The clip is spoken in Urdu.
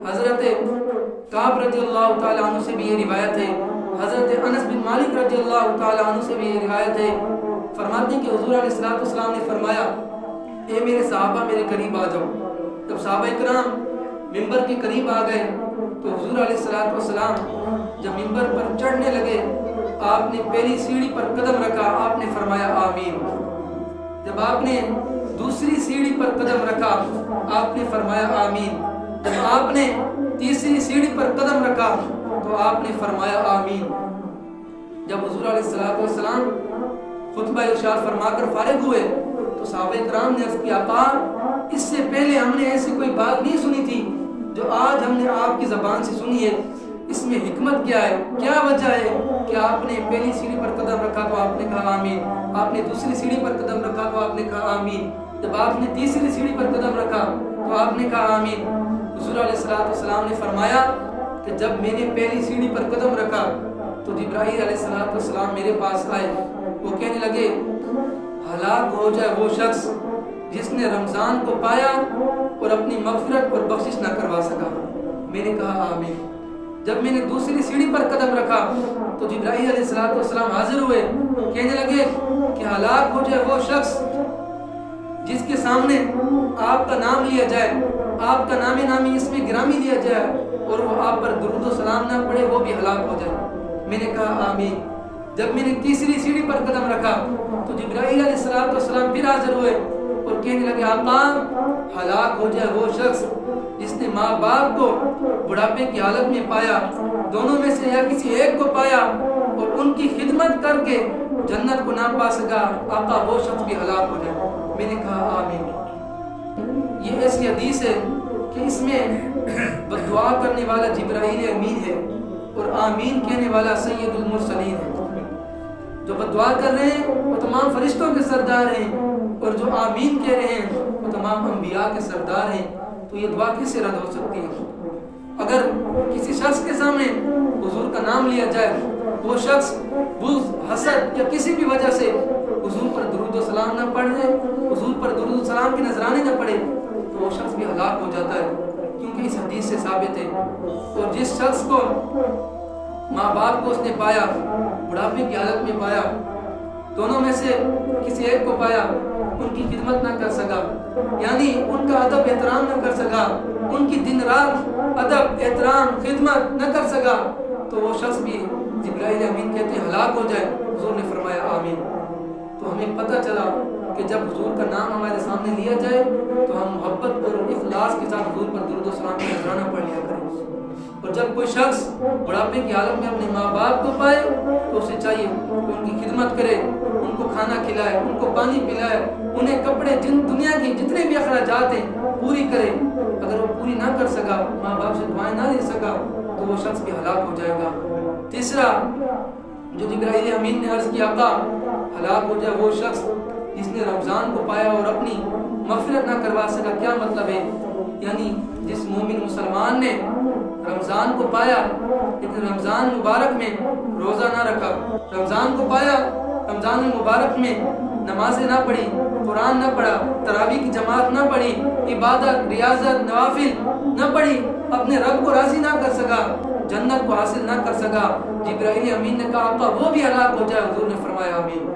حضرت کعب رضی اللہ تعالیٰ عنہ سے بھی یہ روایت ہے، حضرت انس بن مالک رضی اللہ تعالیٰ عنہ سے بھی یہ روایت ہے، فرماتے ہیں کہ حضور علیہ السلام نے فرمایا اے میرے صحابہ میرے قریب آ جاؤ۔ جب صحابہ کرام ممبر کے قریب آ گئے تو حضور علیہ السلام جب ممبر پر چڑھنے لگے آپ نے پہلی سیڑھی پر قدم رکھا، آپ نے فرمایا آمین۔ جب آپ نے دوسری سیڑھی پر قدم رکھا آپ نے فرمایا آمین۔ جب آپ نے تیسری سیڑھی پر قدم رکھا تو آپ نے فرمایا آمین۔ جب حضور علیہ السلام خطبہ ارشاد فرما کر فارغ ہوئے تو صحابہ کرام نے عرض کیا آقا اس سے پہلے ہم نے ایسی کوئی بات نہیں سنی تھی جو آج ہم نے آپ کی زبان سے سنی ہے، اس میں حکمت کیا ہے، کیا وجہ ہے کہ آپ نے پہلی سیڑھی پر قدم رکھا تو آپ نے کہا آمین، آپ نے دوسری سیڑھی پر قدم رکھا تو آپ نے کہا آمین، جب آپ نے تیسری سیڑھی پر قدم رکھا تو آپ نے کہا آمین۔ حضور علیہ السلام نے فرمایا کہ جب میں نے پہلی سیڑھی پر قدم رکھا تو جبرائیل علیہ السلام میرے پاس آئے، وہ کہنے لگے ہلاک ہو جائے وہ شخص جس نے رمضان کو پایا اور اپنی مغفرت اور بخشش نہ کروا سکا۔ میں نے کہا آمین۔ جب میں نے دوسری سیڑھی پر قدم رکھا تو جبرائیل علیہ السلام حاضر ہوئے، کہنے لگے کہ ہلاک ہو جائے وہ شخص جس کے سامنے آپ کا نام لیا جائے، آپ کا نامی اس میں گرامی لیا جائے اور وہ آپ پر درود و سلام نہ پڑے، وہ بھی ہلاک ہو جائے۔ میں نے کہا آمین۔ جب میں نے تیسری سیڑھی پر قدم رکھا تو جبرائیل علیہ السلام پھر حاضر ہوئے اور کہنے لگے آقا ہلاک ہو جائے وہ شخص جس نے ماں باپ کو بڑھاپے کی حالت میں پایا، دونوں میں سے یا کسی ایک کو پایا اور ان کی خدمت کر کے جنت کو نہ پا سکا، آقا وہ شخص بھی ہلاک ہو جائے۔ میں نے کہا آمین۔ یہ ایسی حدیث ہے کہ اس میں بد دعا کرنے والا جبرائیل امین ہے اور آمین کہنے والا سید المرسلین ہے۔ جو بد دعا کر رہے ہیں وہ تمام فرشتوں کے سردار ہیں اور جو آمین کہہ رہے ہیں وہ تمام انبیاء کے سردار ہیں، تو یہ دعا کس سے رد ہو سکتی ہے؟ اگر کسی شخص کے سامنے حضور کا نام لیا جائے، وہ شخص بغض، حسد یا کسی بھی وجہ سے حضور پر درود و سلام نہ پڑھے، حضور پر درود و سلام کے نذرانے نہ پڑھے، تو وہ شخص بھی ہلاک ہو جاتا ہے، کیونکہ اس حدیث سے ثابت ہے۔ اور جس شخص کو ماں باپ کو اس نے پایا، بڑھاپے کی حالت میں پایا، دونوں میں سے کسی ایک کو پایا، ان کی خدمت نہ کر سکا، یعنی ان کا ادب احترام نہ کر سکا، ان کی دن رات ادب احترام خدمت نہ کر سکا، تو وہ شخص بھی جبرائیل امین کہتے ہیں ہلاک ہو جائے۔ حضور نے فرمایا آمین۔ تو ہمیں پتہ چلا کہ جب حضور کا نام ہمارے سامنے لیا جائے تو ہم محبت اور اخلاص کے ساتھ حضور پر درود و سلام کا نذرانہ پڑھ لیا کریں، اور جب کوئی شخص بڑھاپے کی حالت میں اپنے ماں باپ کو پائے تو اسے چاہیے کہ ان کی خدمت کرے، ان کو کھانا کھلائے، ان کو پانی پلائے، انہیں کپڑے دنیا کی جتنے بھی اخراجات ہیں پوری کرے۔ اگر وہ پوری نہ کر سکا، ماں باپ سے دعائیں نہ لے سکا، تو وہ شخص بھی ہلاک ہو جائے گا۔ تیسرا جو جبرائیل امین نے عرض کیا آقا ہلاک ہو جائے وہ شخص جس نے رمضان کو پایا اور اپنی مغفرت نہ کروا سکا، کیا مطلب ہے؟ یعنی جس مومن مسلمان نے رمضان کو پایا لیکن رمضان مبارک میں روزہ نہ رکھا، رمضان کو پایا رمضان مبارک میں نمازیں نہ پڑھی، قرآن نہ پڑھا، تراویح کی جماعت نہ پڑھی، عبادت ریاضت نوافل نہ پڑھی، اپنے رب کو راضی نہ کر سکا، جنت کو حاصل نہ کر سکا، جبرائیل امین نے کہا آقا وہ بھی ہلاک ہو جائے، حضور نے فرمایا آمین۔